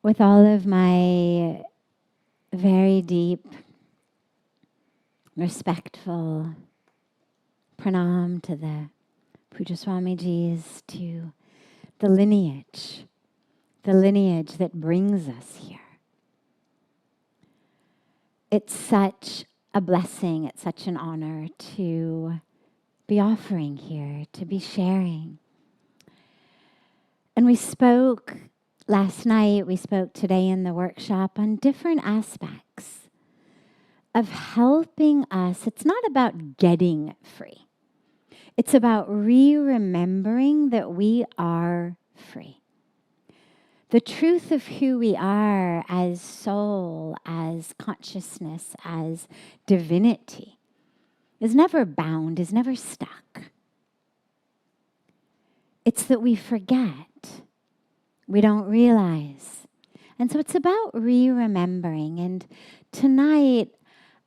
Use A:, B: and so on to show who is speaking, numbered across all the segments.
A: With all of my very deep, respectful pranam to the Puja Swamijis, to the lineage that brings us here. It's such a blessing, it's such an honor to be offering here, to be sharing. And we spoke last night, we spoke today in the workshop on different aspects of helping us. It's not about getting free. It's about remembering that we are free. The truth of who we are as soul, as consciousness, as divinity is never bound, is never stuck. It's that we forget. We don't realize. And so it's about remembering. And tonight,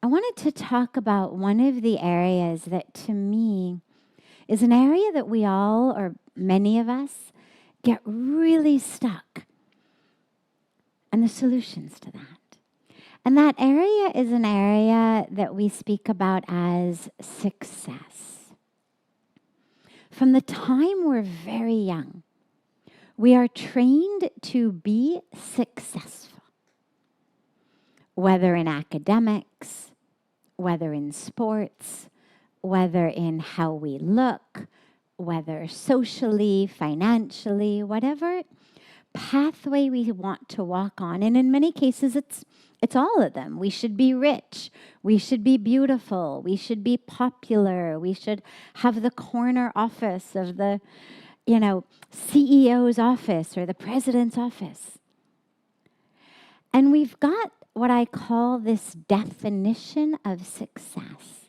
A: I wanted to talk about one of the areas that to me is an area that we all, or many of us, get really stuck. And the solutions to that. And that area is an area that we speak about as success. From the time we're very young, we are trained to be successful. Whether in academics, whether in sports, whether in how we look, whether socially, financially, whatever pathway we want to walk on. And in many cases, it's all of them. We should be rich. We should be beautiful. We should be popular. We should have the corner office of the, CEO's office or the president's office. And we've got what I call this definition of success.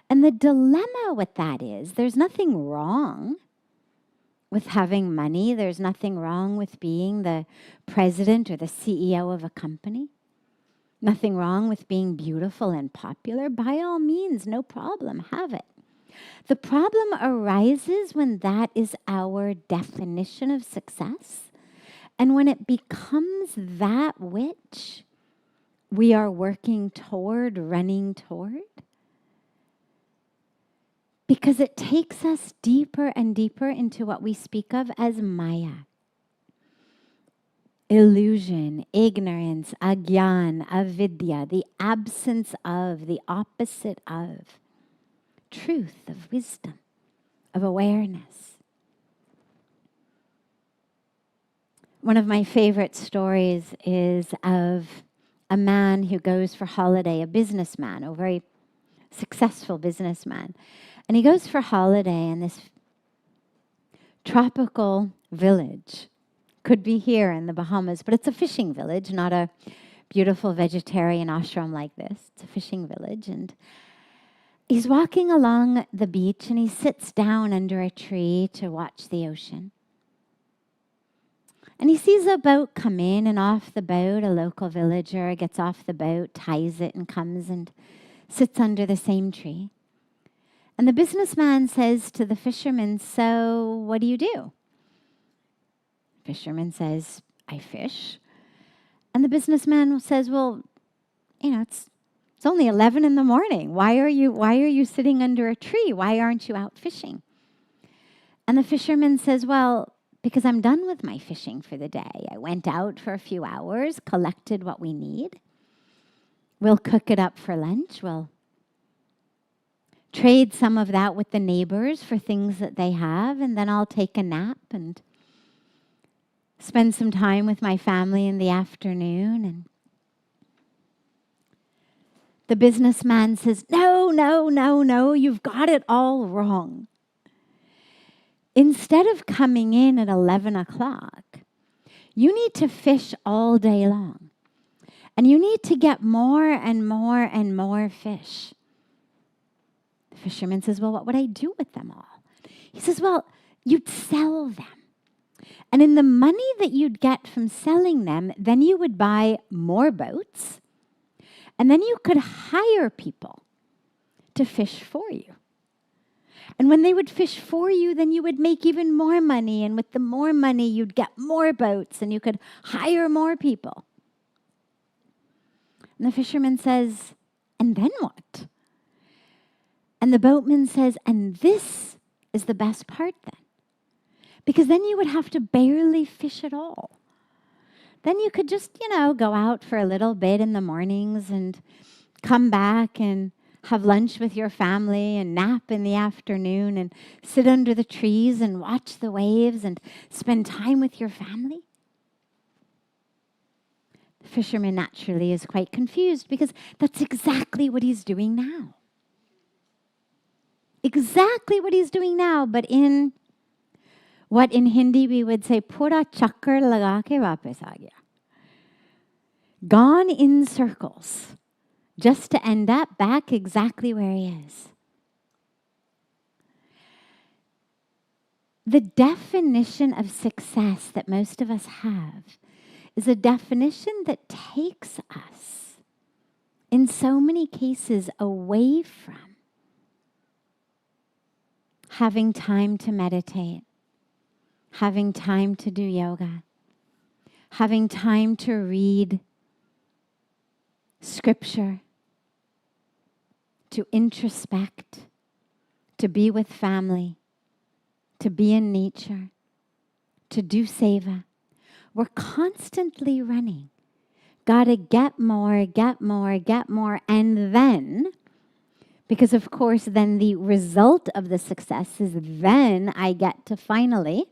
A: And the dilemma with that is there's nothing wrong with having money. There's nothing wrong with being the president or the CEO of a company. Nothing wrong with being beautiful and popular. By all means, no problem, have it. The problem arises when that is our definition of success and when it becomes that which we are working toward, running toward. Because it takes us deeper and deeper into what we speak of as Maya. Illusion, ignorance, agyan, avidya, the absence of, the opposite of. Truth, of wisdom, of awareness. One of my favorite stories is of a man who goes for holiday, a businessman, a very successful businessman. And he goes for holiday in this tropical village. Could be here in the Bahamas, but it's a fishing village, not a beautiful vegetarian ashram like this. It's a fishing village. And he's walking along the beach and he sits down under a tree to watch the ocean. And he sees a boat come in, and off the boat, a local villager gets off the boat, ties it, and comes and sits under the same tree. And the businessman says to the fisherman, "So what do you do?" Fisherman says, "I fish." And the businessman says, "Well, it's only 11 in the morning. Why are you sitting under a tree? Why aren't you out fishing?" And the fisherman says, "Well, because I'm done with my fishing for the day. I went out for a few hours, collected what we need. We'll cook it up for lunch. We'll trade some of that with the neighbors for things that they have, and then I'll take a nap and spend some time with my family in the afternoon." And the businessman says, No, you've got it all wrong. Instead of coming in at 11 o'clock, you need to fish all day long. And you need to get more and more and more fish. The fisherman says, "Well, what would I do with them all?" He says, "Well, you'd sell them. And in the money that you'd get from selling them, then you would buy more boats. And then you could hire people to fish for you. And when they would fish for you, then you would make even more money. And with the more money, you'd get more boats and you could hire more people. And the fisherman says, and then what? And the boatman says, and this is the best part then. Because then you would have to barely fish at all. Then you could just, go out for a little bit in the mornings and come back and have lunch with your family and nap in the afternoon and sit under the trees and watch the waves and spend time with your family. The fisherman naturally is quite confused because that's exactly what he's doing now. Exactly what he's doing now, but in what in Hindi we would say, pura chakkar laga ke wapas aa gaya. Gone in circles, just to end up back exactly where he is. The definition of success that most of us have is a definition that takes us, in so many cases, away from having time to meditate, having time to do yoga, having time to read scripture, to introspect, to be with family, to be in nature, to do seva. We're constantly running. Gotta get more, get more, get more, and then, because of course then the result of the success is then I get to finally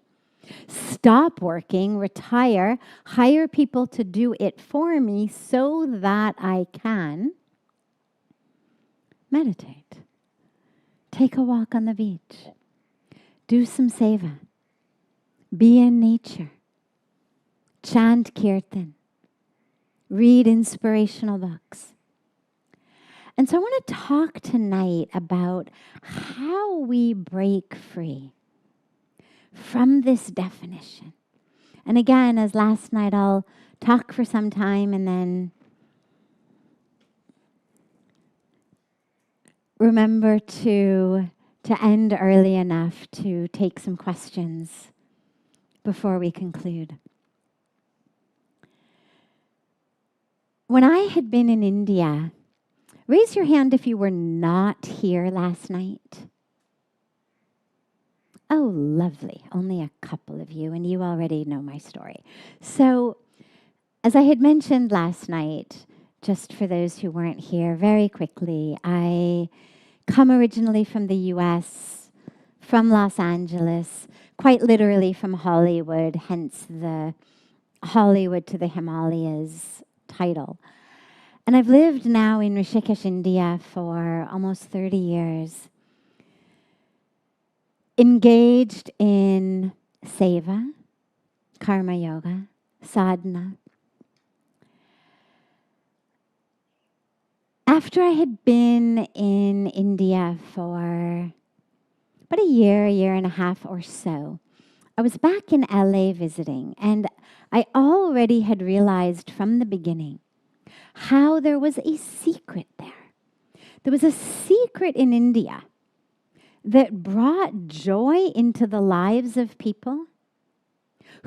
A: stop working, retire, hire people to do it for me so that I can meditate, take a walk on the beach, do some seva, be in nature, chant kirtan, read inspirational books. And so I want to talk tonight about how we break free from this definition. And again, as last night, I'll talk for some time and then remember to end early enough to take some questions before we conclude. When I had been in India, raise your hand if you were not here last night. Oh, lovely. Only a couple of you, and you already know my story. So, as I had mentioned last night, just for those who weren't here, very quickly, I come originally from the US, from Los Angeles, quite literally from Hollywood, hence the Hollywood to the Himalayas title. And I've lived now in Rishikesh, India for almost 30 years. Engaged in Seva, Karma Yoga, Sadhana. After I had been in India for about a year and a half or so, I was back in LA visiting, and I already had realized from the beginning how there was a secret there. There was a secret in India that brought joy into the lives of people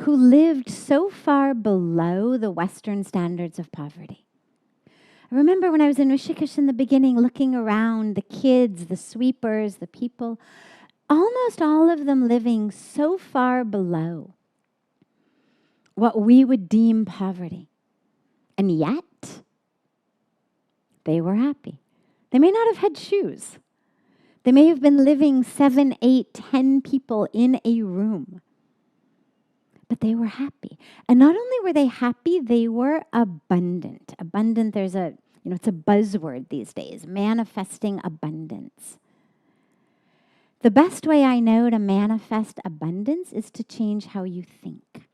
A: who lived so far below the Western standards of poverty. I remember when I was in Rishikesh in the beginning, looking around, the kids, the sweepers, the people, almost all of them living so far below what we would deem poverty. And yet, they were happy. They may not have had shoes. They may have been living 7, 8, 10 people in a room. But they were happy. And not only were they happy, they were abundant. Abundant, there's it's a buzzword these days, manifesting abundance. The best way I know to manifest abundance is to change how you think.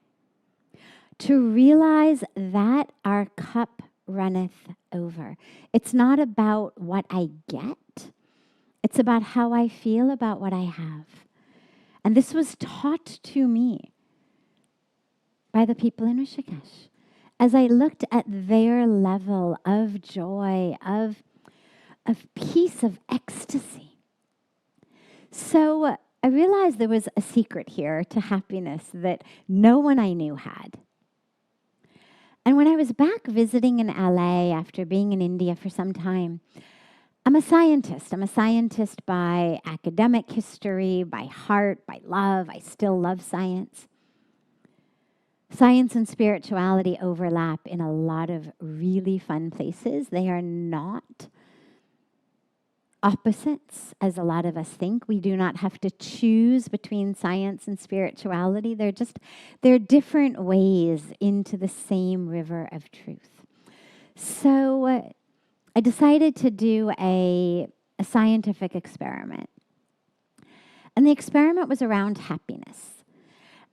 A: To realize that our cup runneth over. It's not about what I get. It's about how I feel about what I have. And this was taught to me by the people in Rishikesh. As I looked at their level of joy, of peace, of ecstasy. So I realized there was a secret here to happiness that no one I knew had. And when I was back visiting in LA after being in India for some time, I'm a scientist. I'm a scientist by academic history, by heart, by love. I still love science. Science and spirituality overlap in a lot of really fun places. They are not opposites, as a lot of us think. We do not have to choose between science and spirituality. They're different ways into the same river of truth. So I decided to do a scientific experiment. And the experiment was around happiness.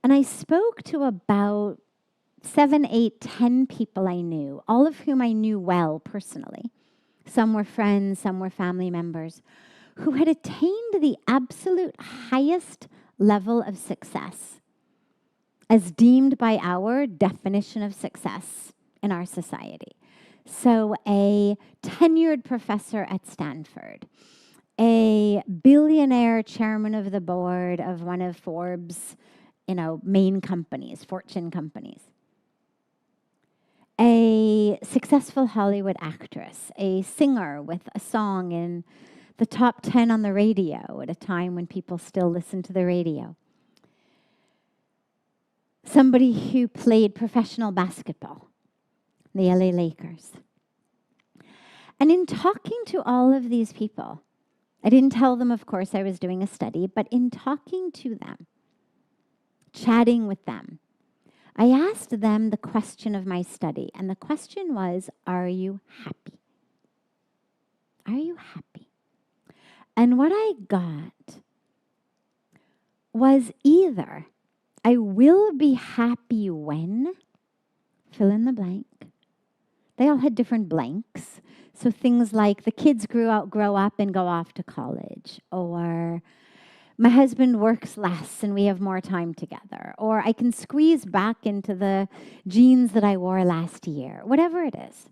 A: And I spoke to about 7, 8, 10 people I knew, all of whom I knew well personally. Some were friends, some were family members, who had attained the absolute highest level of success, as deemed by our definition of success in our society. So a tenured professor at Stanford, a billionaire chairman of the board of one of Forbes, main companies, fortune companies, a successful Hollywood actress, a singer with a song in the top 10 on the radio at a time when people still listen to the radio, somebody who played professional basketball, the LA Lakers. And in talking to all of these people, I didn't tell them, of course, I was doing a study, but in talking to them, chatting with them, I asked them the question of my study, and the question was, are you happy? Are you happy? And what I got was either I will be happy when, fill in the blank. They all had different blanks. So things like the kids grow up and go off to college, or my husband works less and we have more time together, or I can squeeze back into the jeans that I wore last year, whatever it is.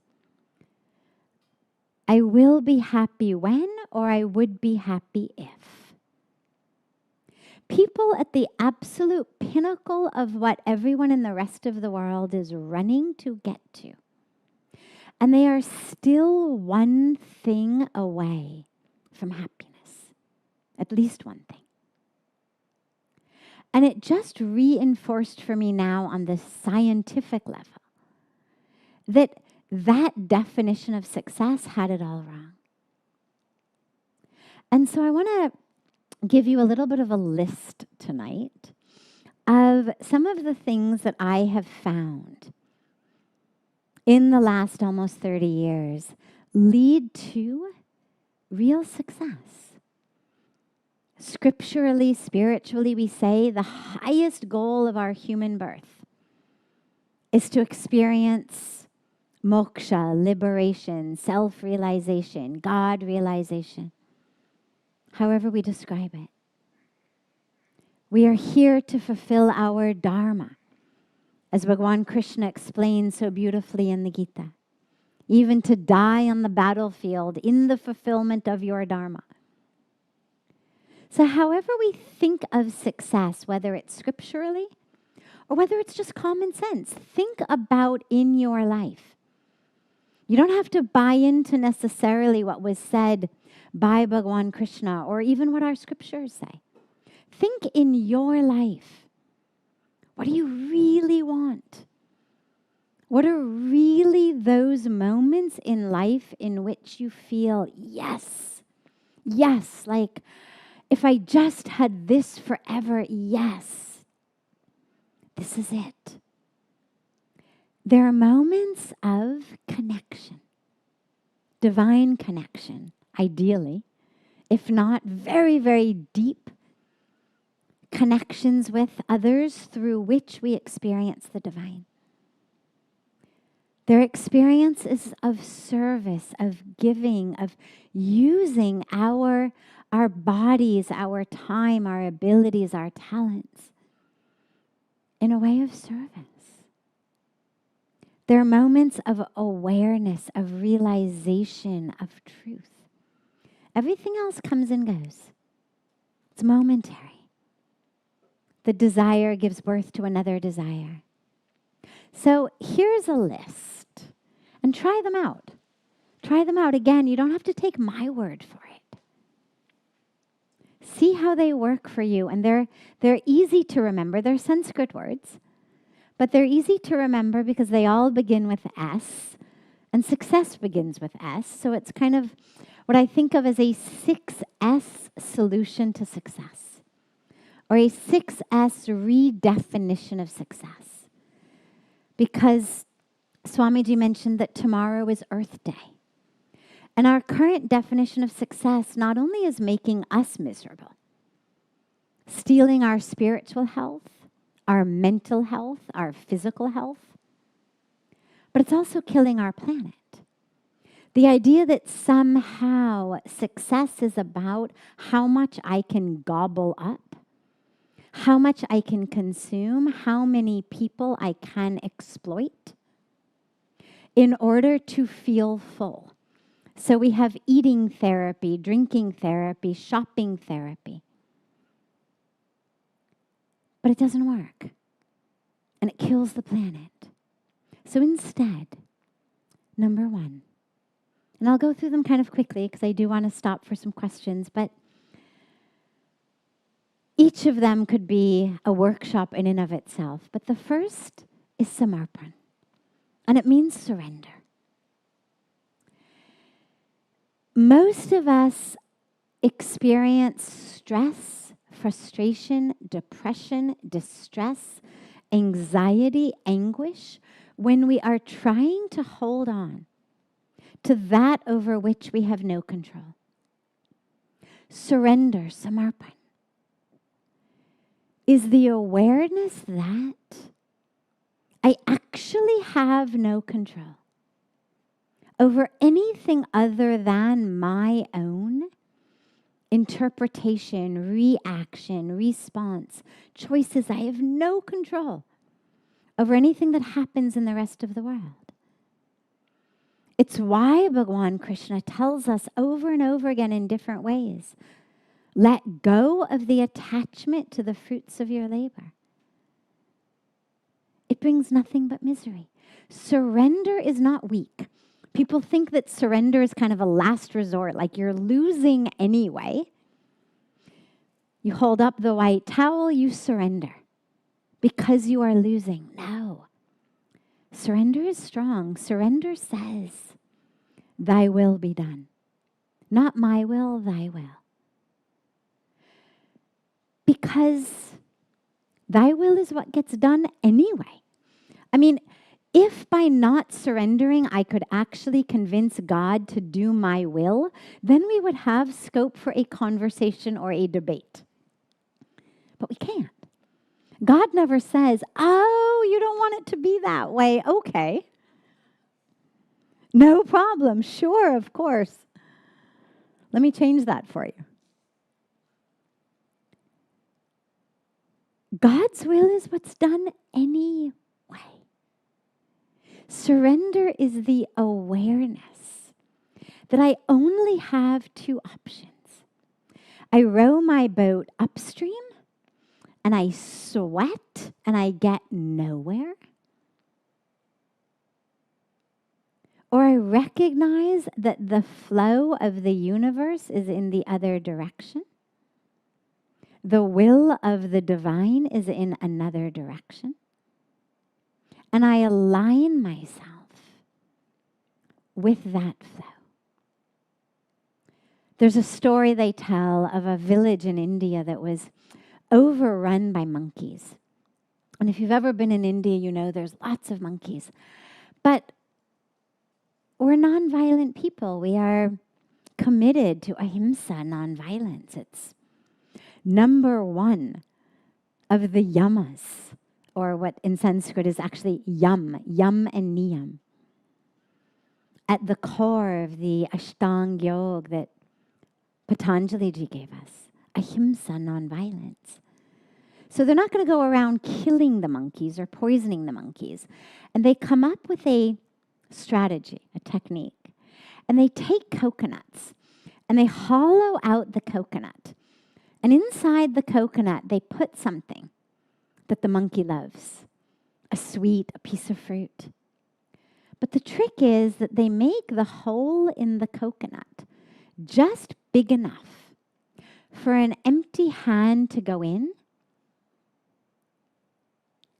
A: I will be happy when, or I would be happy if. People at the absolute pinnacle of what everyone in the rest of the world is running to get to. And they are still one thing away from happiness, at least one thing. And it just reinforced for me now on the scientific level that definition of success had it all wrong. And so I want to give you a little bit of a list tonight of some of the things that I have found in the last almost 30 years lead to real success. Scripturally, spiritually, we say the highest goal of our human birth is to experience moksha, liberation, self-realization, God realization, however we describe it. We are here to fulfill our Dharma, as Bhagavan Krishna explains so beautifully in the Gita, even to die on the battlefield in the fulfillment of your Dharma. So however we think of success, whether it's scripturally or whether it's just common sense, think about in your life. You don't have to buy into necessarily what was said by Bhagavan Krishna or even what our scriptures say. Think in your life. What do you really want? What are really those moments in life in which you feel, yes, like if I just had this forever, yes, this is it. There are moments of connection, divine connection, ideally, if not very, very deep connections with others through which we experience the divine. Their experience is of service, of giving, of using our bodies, our time, our abilities, our talents in a way of service. There are moments of awareness, of realization, of truth. Everything else comes and goes. It's momentary. The desire gives birth to another desire. So here's a list, and try them out. Try them out again. You don't have to take my word for it. See how they work for you, and they're easy to remember. They're Sanskrit words, but they're easy to remember because they all begin with S, and success begins with S. So it's kind of what I think of as a 6S solution to success, or a 6S redefinition of success. Because Swamiji mentioned that tomorrow is Earth Day. And our current definition of success not only is making us miserable, stealing our spiritual health, our mental health, our physical health, but it's also killing our planet. The idea that somehow success is about how much I can gobble up, how much I can consume, how many people I can exploit in order to feel full. So we have eating therapy, drinking therapy, shopping therapy. But it doesn't work. And it kills the planet. So instead, number one, and I'll go through them kind of quickly because I do want to stop for some questions, but each of them could be a workshop in and of itself. But the first is Samarpan, and it means surrender. Most of us experience stress, frustration, depression, distress, anxiety, anguish when we are trying to hold on to that over which we have no control. Surrender, Samarpan, is the awareness that I actually have no control over anything other than my own interpretation, reaction, response, choices. I have no control over anything that happens in the rest of the world. It's why Bhagavan Krishna tells us over and over again in different ways, let go of the attachment to the fruits of your labor. It brings nothing but misery. Surrender is not weak. People think that surrender is kind of a last resort, like you're losing anyway. You hold up the white towel, you surrender because you are losing. No. Surrender is strong. Surrender says, thy will be done. Not my will, thy will. Because thy will is what gets done anyway. I mean, if by not surrendering I could actually convince God to do my will, then we would have scope for a conversation or a debate. But we can't. God never says, oh, you don't want it to be that way. Okay. No problem. Sure, of course. Let me change that for you. God's will is what's done anyway. Surrender is the awareness that I only have two options. I row my boat upstream and I sweat and I get nowhere. Or I recognize that the flow of the universe is in the other direction. The will of the divine is in another direction. And I align myself with that flow. There's a story they tell of a village in India that was overrun by monkeys. And if you've ever been in India, you know there's lots of monkeys. But we're nonviolent people. We are committed to ahimsa, nonviolence. It's number one of the yamas, or what in Sanskrit is actually yam and niyam. At the core of the Ashtanga Yoga that Patanjali Ji gave us, ahimsa, nonviolence. So they're not going to go around killing the monkeys or poisoning the monkeys. And they come up with a strategy, a technique. And they take coconuts and they hollow out the coconut. And inside the coconut, they put something that the monkey loves, a sweet, a piece of fruit. But the trick is that they make the hole in the coconut just big enough for an empty hand to go in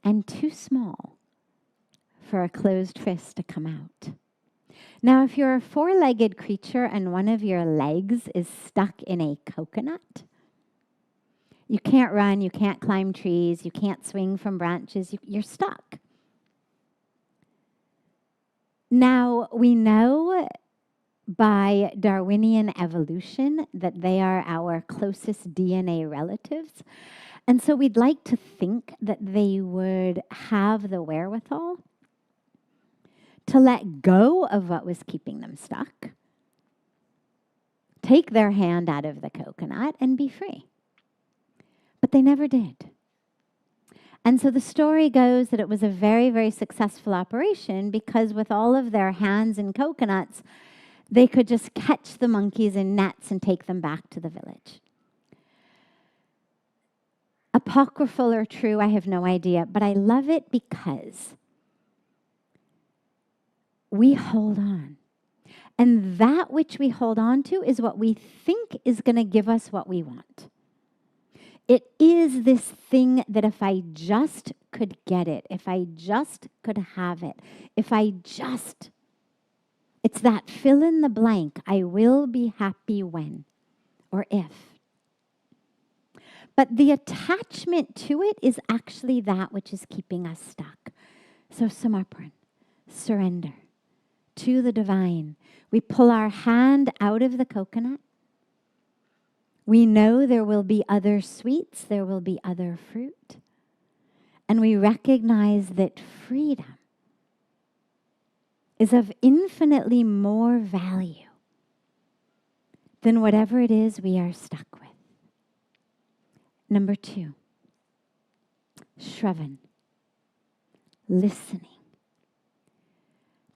A: and too small for a closed fist to come out. Now, if you're a four-legged creature and one of your legs is stuck in a coconut, you can't run, you can't climb trees, you can't swing from branches, you're stuck. Now, we know by Darwinian evolution that they are our closest DNA relatives. And so we'd like to think that they would have the wherewithal to let go of what was keeping them stuck, take their hand out of the coconut, and be free. But they never did. And so the story goes that it was a very, very successful operation because with all of their hands in coconuts, they could just catch the monkeys in nets and take them back to the village. Apocryphal or true, I have no idea, but I love it because we hold on. And that which we hold on to is what we think is going to give us what we want. It is this thing that if I just could get it, if I just could have it, if I just, it's that fill in the blank, I will be happy when or if. But the attachment to it is actually that which is keeping us stuck. So Samarpan, surrender to the divine. We pull our hand out of the coconut. We know there will be other sweets, there will be other fruit. And we recognize that freedom is of infinitely more value than whatever it is we are stuck with. Number 2, Shravan, listening.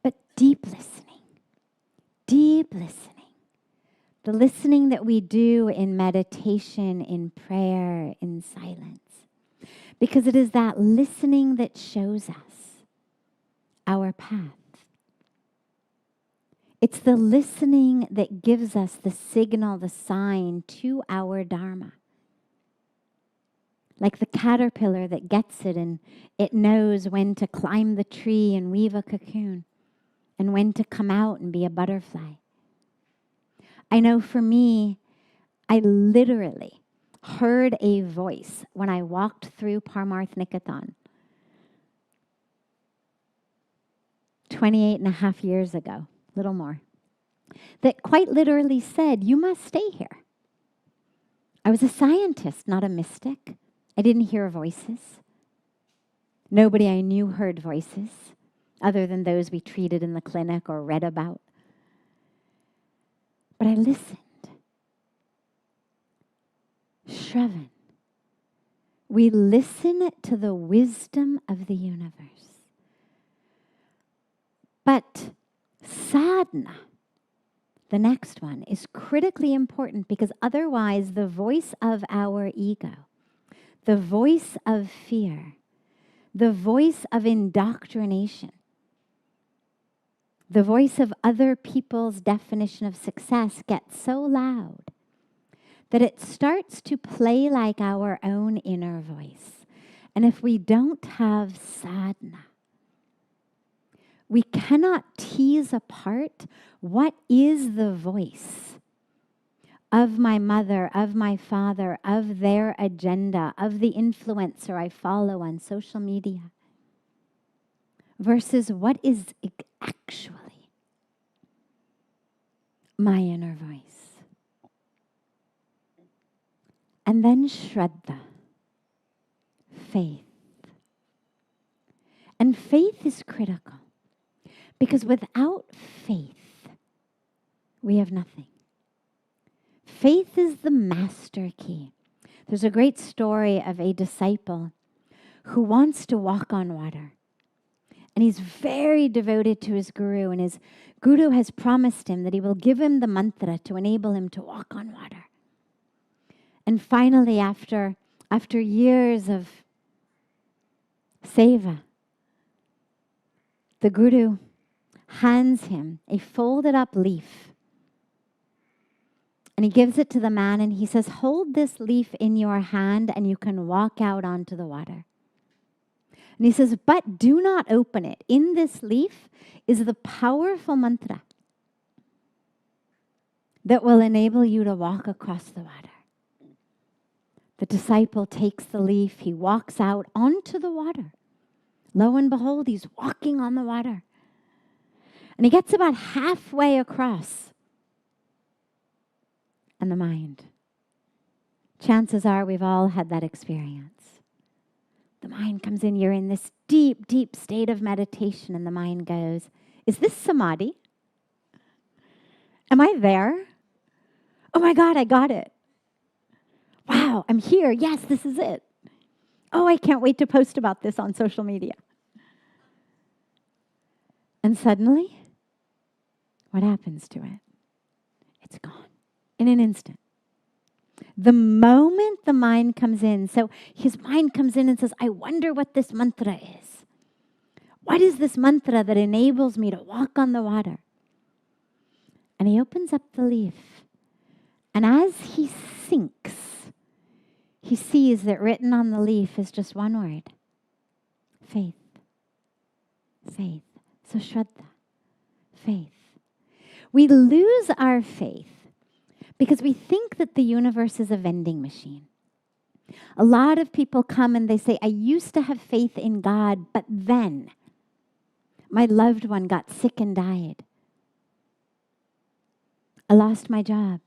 A: But deep listening, deep listening. The listening that we do in meditation, in prayer, in silence. Because it is that listening that shows us our path. It's the listening that gives us the signal, the sign to our Dharma. Like the caterpillar that gets it and it knows when to climb the tree and weave a cocoon and when to come out and be a butterfly. I know for me, I literally heard a voice when I walked through Parmarth Niketan 28 and a half years ago, a little more, that quite literally said, you must stay here. I was a scientist, not a mystic. I didn't hear voices. Nobody I knew heard voices, other than those we treated in the clinic or read about. But I listened. Shravan. We listen to the wisdom of the universe. But sadhana, the next one, is critically important because otherwise the voice of our ego, the voice of fear, the voice of indoctrination, the voice of other people's definition of success gets so loud that it starts to play like our own inner voice. And if we don't have sadhana, we cannot tease apart what is the voice of my mother, of my father, of their agenda, of the influencer I follow on social media, versus what is actually my inner voice. And then Shraddha, faith. And faith is critical because without faith, we have nothing. Faith is the master key. There's a great story of a disciple who wants to walk on water. And he's very devoted to his guru, and his guru has promised him that he will give him the mantra to enable him to walk on water. And finally, after years of seva, the Guru hands him a folded up leaf. And he gives it to the man and he says, hold this leaf in your hand and you can walk out onto the water. And he says, but do not open it. In this leaf is the powerful mantra that will enable you to walk across the water. The disciple takes the leaf, he walks out onto the water. Lo and behold, he's walking on the water. And he gets about halfway across. And the mind. Chances are we've all had that experience. The mind comes in, you're in this deep, deep state of meditation, and the mind goes, is this samadhi? Am I there? Oh my God, I got it. Wow, I'm here. Yes, this is it. Oh, I can't wait to post about this on social media. And suddenly, what happens to it? It's gone in an instant. The moment the mind comes in, so his mind comes in and says, I wonder what this mantra is. What is this mantra that enables me to walk on the water? And he opens up the leaf. And as he sinks, he sees that written on the leaf is just one word. Faith. Faith. So Shraddha. Faith. We lose our faith because we think that the universe is a vending machine. A lot of people come and they say, I used to have faith in God, but then my loved one got sick and died. I lost my job.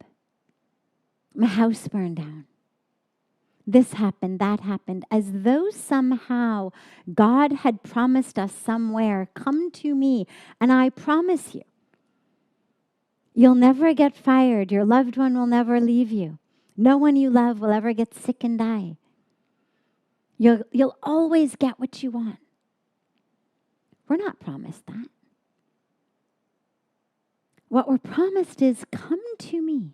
A: My house burned down. This happened, that happened, as though somehow God had promised us somewhere, come to me, and I promise you, you'll never get fired. Your loved one will never leave you. No one you love will ever get sick and die. You'll always get what you want. We're not promised that. What we're promised is, come to me.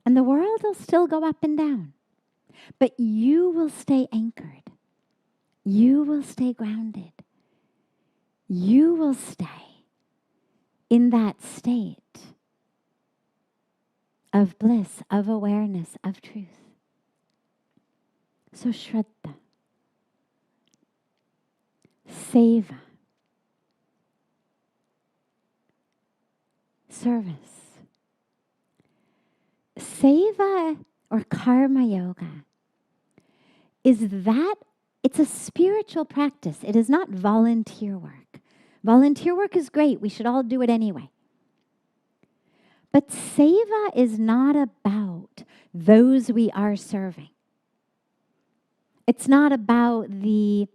A: And the world will still go up and down. But you will stay anchored. You will stay grounded. You will stay in that state of bliss, of awareness, of truth. So Shraddha, Seva, service. Seva or karma yoga it's a spiritual practice. It is not volunteer work. Volunteer work is great. We should all do it anyway. But seva is not about those we are serving. It's not about the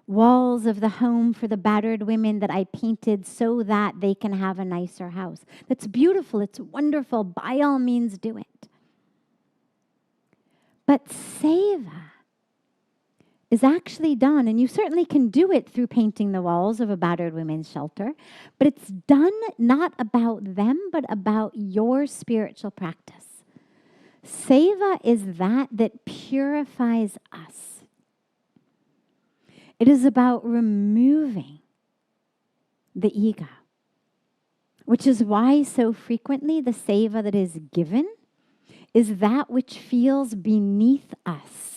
A: walls of the home for the battered women that I painted so that they can have a nicer house. That's beautiful. It's wonderful. By all means, do it. But seva is actually done, and you certainly can do it through painting the walls of a battered women's shelter, but it's done not about them, but about your spiritual practice. Seva is that purifies us. It is about removing the ego, which is why so frequently the seva that is given is that which feels beneath us.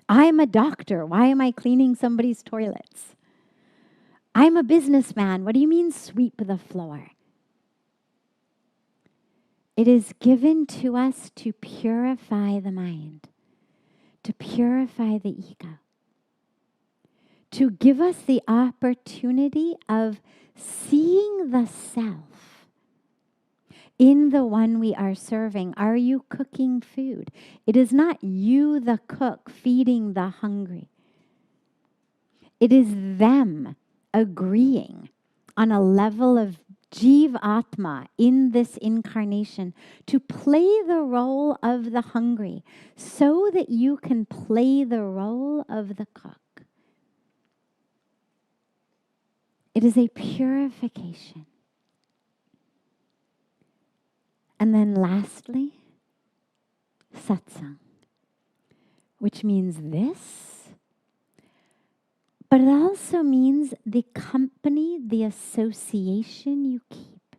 A: I'm a doctor. Why am I cleaning somebody's toilets? I'm a businessman. What do you mean sweep the floor? It is given to us to purify the mind, to purify the ego, to give us the opportunity of seeing the self in the one we are serving. Are you cooking food? It is not you, the cook, feeding the hungry. It is them agreeing on a level of Jiv Atma in this incarnation to play the role of the hungry so that you can play the role of the cook. It is a purification. And then lastly, Satsang, which means this, but it also means the company, the association you keep.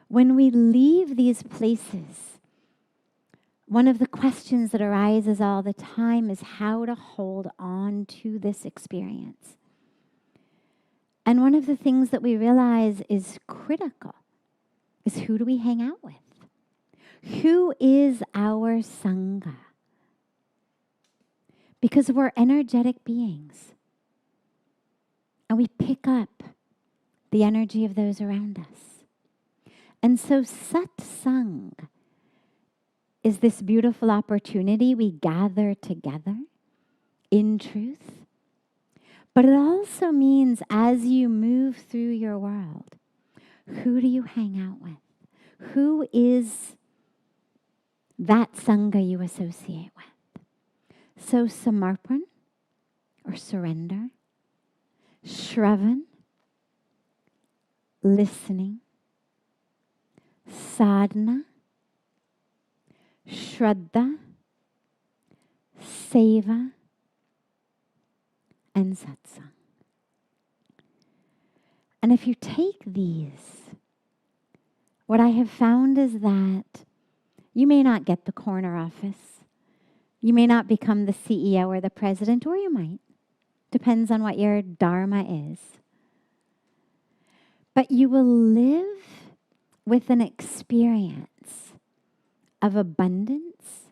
A: When we leave these places, one of the questions that arises all the time is how to hold on to this experience. And one of the things that we realize is critical is, who do we hang out with? Who is our Sangha? Because we're energetic beings. And we pick up the energy of those around us. And so Satsang is this beautiful opportunity. We gather together in truth. But it also means, as you move through your world, who do you hang out with? Who is that Sangha you associate with? So Samarpan, or surrender, Shravan, listening, Sadhana, Shraddha, Seva, and Satsang. And if you take these, what I have found is that you may not get the corner office. You may not become the CEO or the president, or you might. Depends on what your Dharma is. But you will live with an experience of abundance,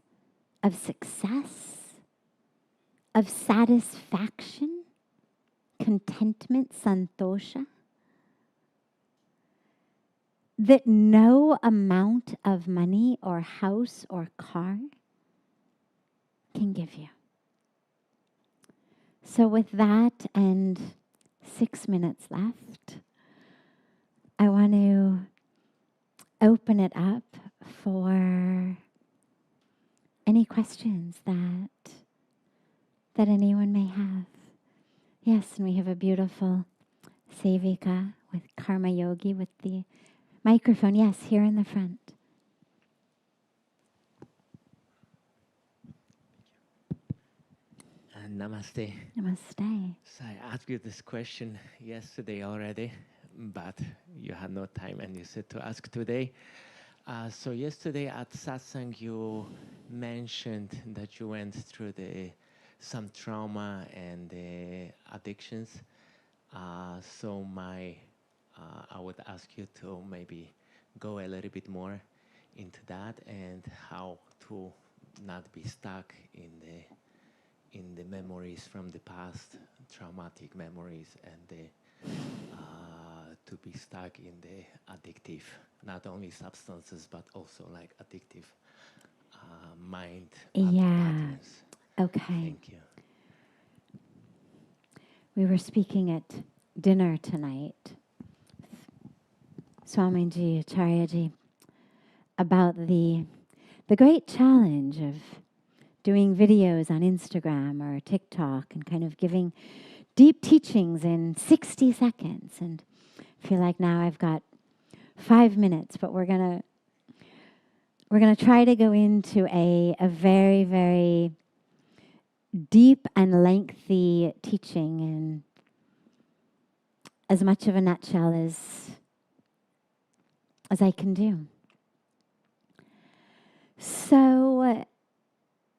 A: of success, of satisfaction, contentment, santosha, that no amount of money or house or car can give you. So with that and 6 minutes left, I want to open it up for any questions that anyone may have. Yes, and we have a beautiful Sevika with Karma Yogi with the microphone. Yes, here in the front.
B: Namaste.
A: Namaste.
B: So I asked you this question yesterday already, but you had no time and you said to ask today. So yesterday at Satsang you mentioned that you went through some trauma and addictions. So I would ask you to maybe go a little bit more into that and how to not be stuck in the memories from the past, traumatic memories, and to be stuck in the addictive, not only substances, but also like addictive mind patterns.
A: Okay.
B: Thank you.
A: We were speaking at dinner tonight, Swamiji, Acharyaji, about the great challenge of doing videos on Instagram or TikTok and kind of giving deep teachings in 60 seconds. And I feel like now I've got 5 minutes, but we're gonna try to go into a very, very deep and lengthy teaching in as much of a nutshell as I can do. So,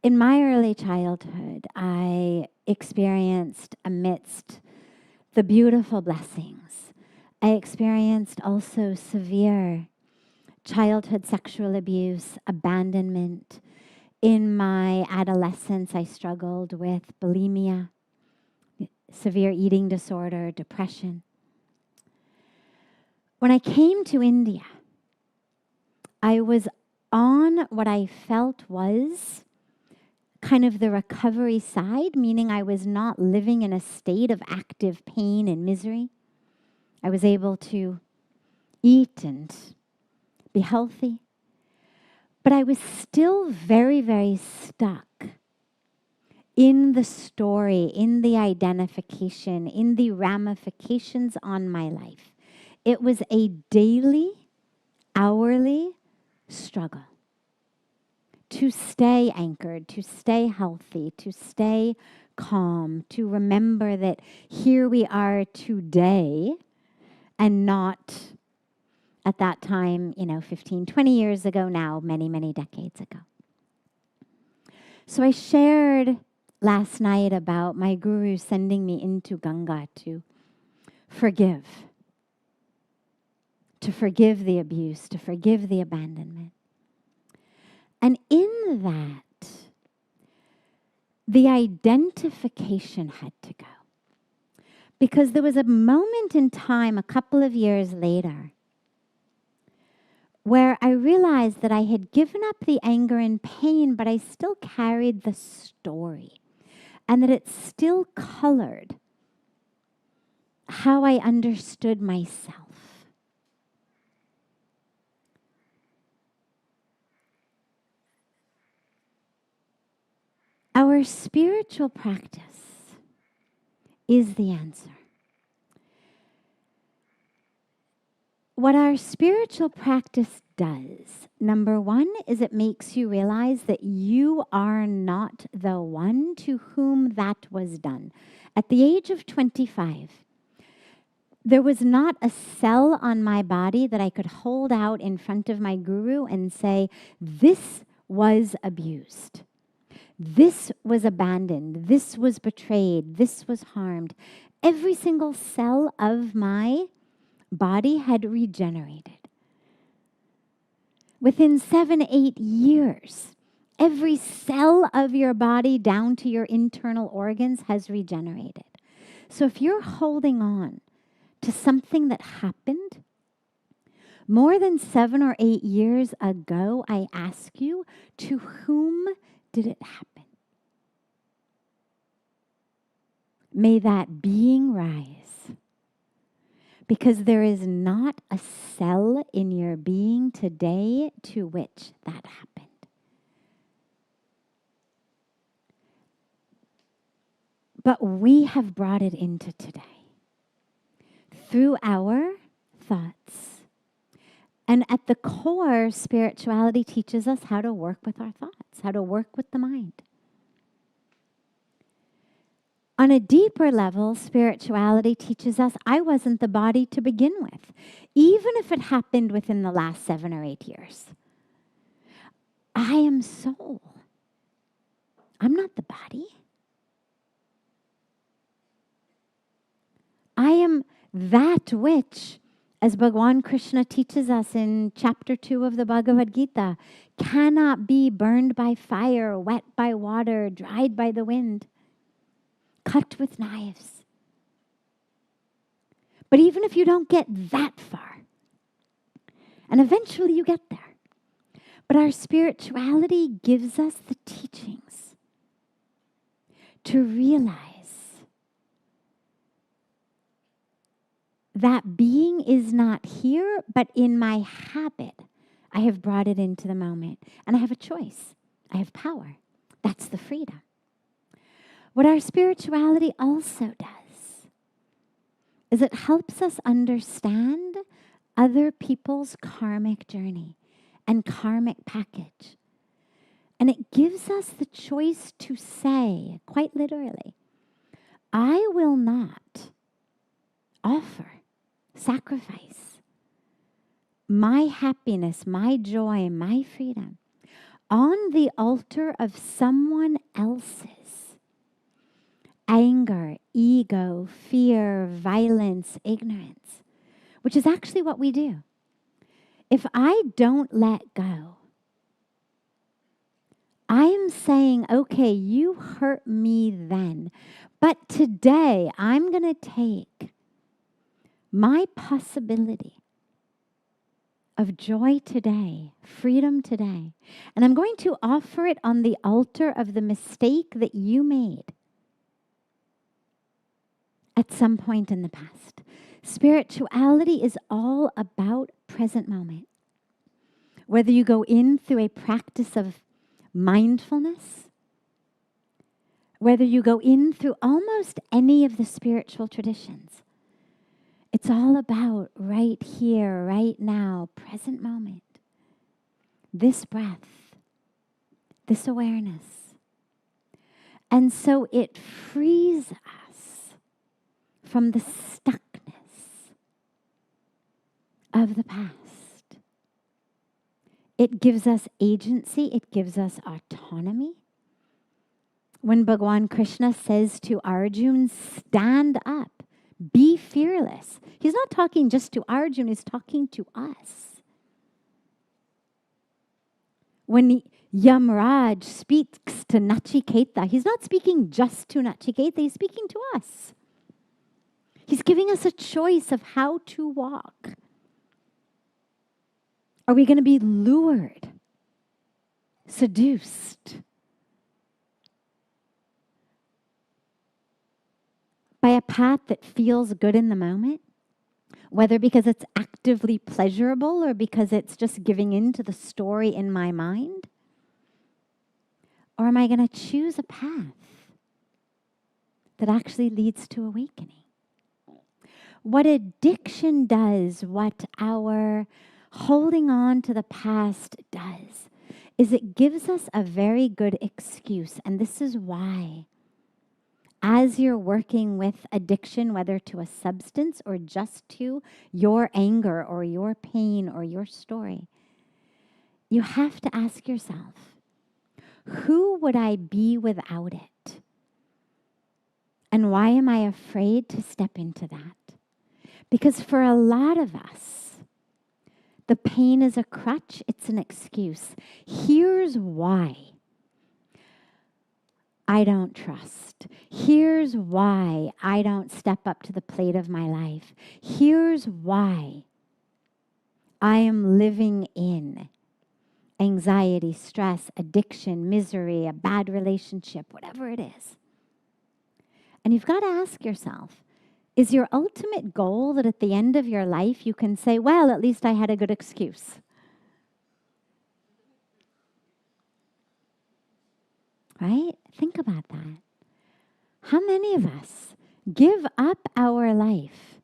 A: in my early childhood, I experienced, amidst the beautiful blessings, I experienced also severe childhood sexual abuse, abandonment. In my adolescence, I struggled with bulimia, severe eating disorder, depression. When I came to India, I was on what I felt was kind of the recovery side, meaning I was not living in a state of active pain and misery. I was able to eat and be healthy. But I was still very, very stuck in the story, in the identification, in the ramifications on my life. It was a daily, hourly struggle to stay anchored, to stay healthy, to stay calm, to remember that here we are today and not at that time, 15, 20 years ago now, many, many decades ago. So I shared last night about my guru sending me into Ganga to forgive the abuse, to forgive the abandonment. And in that, the identification had to go. Because there was a moment in time, a couple of years later, where I realized that I had given up the anger and pain, but I still carried the story, and that it still colored how I understood myself. Our spiritual practice is the answer. What our spiritual practice does, number one, is it makes you realize that you are not the one to whom that was done. At the age of 25, there was not a cell on my body that I could hold out in front of my guru and say, this was abused. This was abandoned. This was betrayed. This was harmed. Every single cell of my body had regenerated. Within 7-8 years, every cell of your body down to your internal organs has regenerated. So if you're holding on to something that happened more than 7 or 8 years ago, I ask you, to whom did it happen? May that being rise, because there is not a cell in your being today to which that happened. But we have brought it into today through our thoughts. And at the core, spirituality teaches us how to work with our thoughts, how to work with the mind. On a deeper level, spirituality teaches us I wasn't the body to begin with, even if it happened within the last 7 or 8 years. I am soul. I'm not the body. I am that which, as Bhagavan Krishna teaches us in chapter 2 of the Bhagavad Gita, cannot be burned by fire, wet by water, dried by the wind, cut with knives. But even if you don't get that far, and eventually you get there, but our spirituality gives us the teachings to realize that being is not here, but in my habit, I have brought it into the moment. And I have a choice. I have power. That's the freedom. What our spirituality also does is it helps us understand other people's karmic journey and karmic package. And it gives us the choice to say, quite literally, I will not offer, sacrifice my happiness, my joy, my freedom on the altar of someone else's anger, ego, fear, violence, ignorance, which is actually what we do. If I don't let go, I am saying, okay, you hurt me then, but today I'm going to take my possibility of joy today, freedom today, and I'm going to offer it on the altar of the mistake that you made at some point in the past. Spirituality is all about present moment. Whether you go in through a practice of mindfulness, whether you go in through almost any of the spiritual traditions, it's all about right here, right now, present moment. This breath, this awareness. And so it frees us from the stuckness of the past. It gives us agency. It gives us autonomy. When Bhagwan Krishna says to Arjun, stand up, be fearless, he's not talking just to Arjun, he's talking to us. When Yamraj speaks to Nachiketa, he's not speaking just to Nachiketa, he's speaking to us. He's giving us a choice of how to walk. Are we going to be lured, seduced by a path that feels good in the moment, whether because it's actively pleasurable or because it's just giving in to the story in my mind? Or am I going to choose a path that actually leads to awakening? What addiction does, what our holding on to the past does, is it gives us a very good excuse. And this is why, as you're working with addiction, whether to a substance or just to your anger or your pain or your story, you have to ask yourself, who would I be without it? And why am I afraid to step into that? Because for a lot of us, the pain is a crutch, it's an excuse. Here's why I don't trust. Here's why I don't step up to the plate of my life. Here's why I am living in anxiety, stress, addiction, misery, a bad relationship, whatever it is. And you've got to ask yourself, is your ultimate goal that at the end of your life you can say, well, at least I had a good excuse? Right? Think about that. How many of us give up our life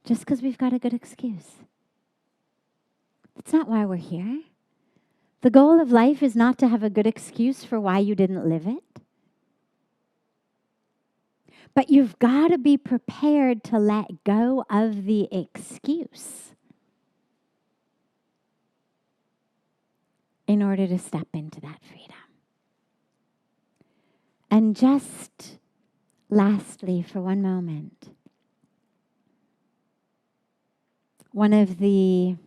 A: just because we've got a good excuse? That's not why we're here. The goal of life is not to have a good excuse for why you didn't live it. But you've got to be prepared to let go of the excuse in order to step into that freedom. And just lastly, for one moment, one of the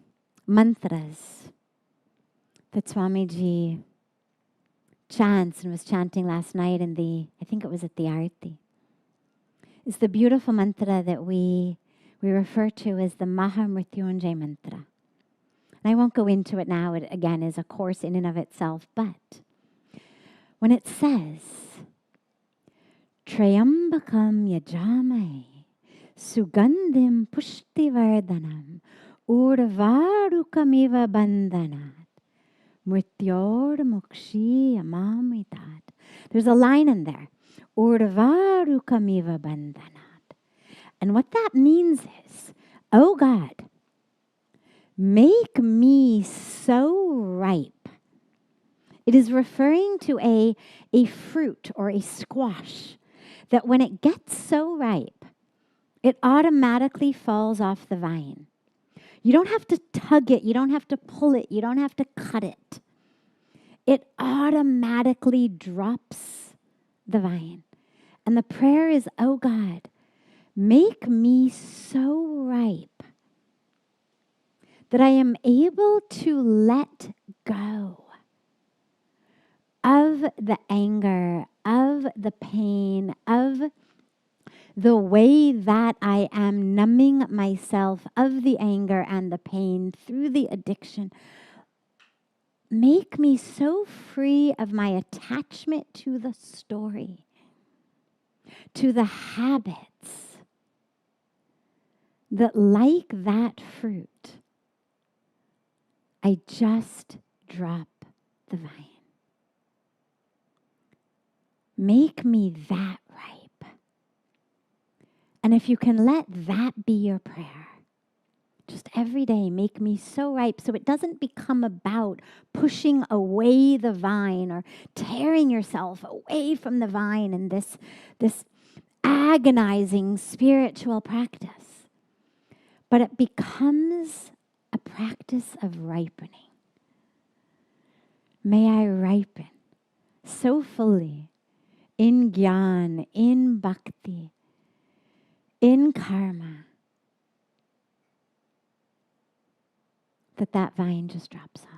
A: mantras that Swamiji chants and was chanting last night in I think it was at the Arati, is the beautiful mantra that we refer to as the Mahamrityunjay mantra. And I won't go into it now. It, again, is a course in and of itself. But when it says, Trayambakam yajamai sugandhim pushtivardhanam urvarukamiva bandhanat mrityor mokshi amamitat. There's a line in there. Urvarukamiva bandhanat. And what that means is, oh God, make me so ripe. It is referring to a fruit or a squash that when it gets so ripe, it automatically falls off the vine. You don't have to tug it, you don't have to pull it, you don't have to cut it. It automatically drops the vine. And the prayer is, oh God, make me so ripe that I am able to let go of the anger, of the pain, of the way that I am numbing myself of the anger and the pain through the addiction. Make me so free of my attachment to the story, to the habits, that like that fruit, I just drop the vine. Make me that ripe. And if you can let that be your prayer, Just every day make me so ripe so it doesn't become about pushing away the vine or tearing yourself away from the vine in this agonizing spiritual practice. But it becomes a practice of ripening. May I ripen so fully in jnana, in bhakti, in karma, that vine just drops off.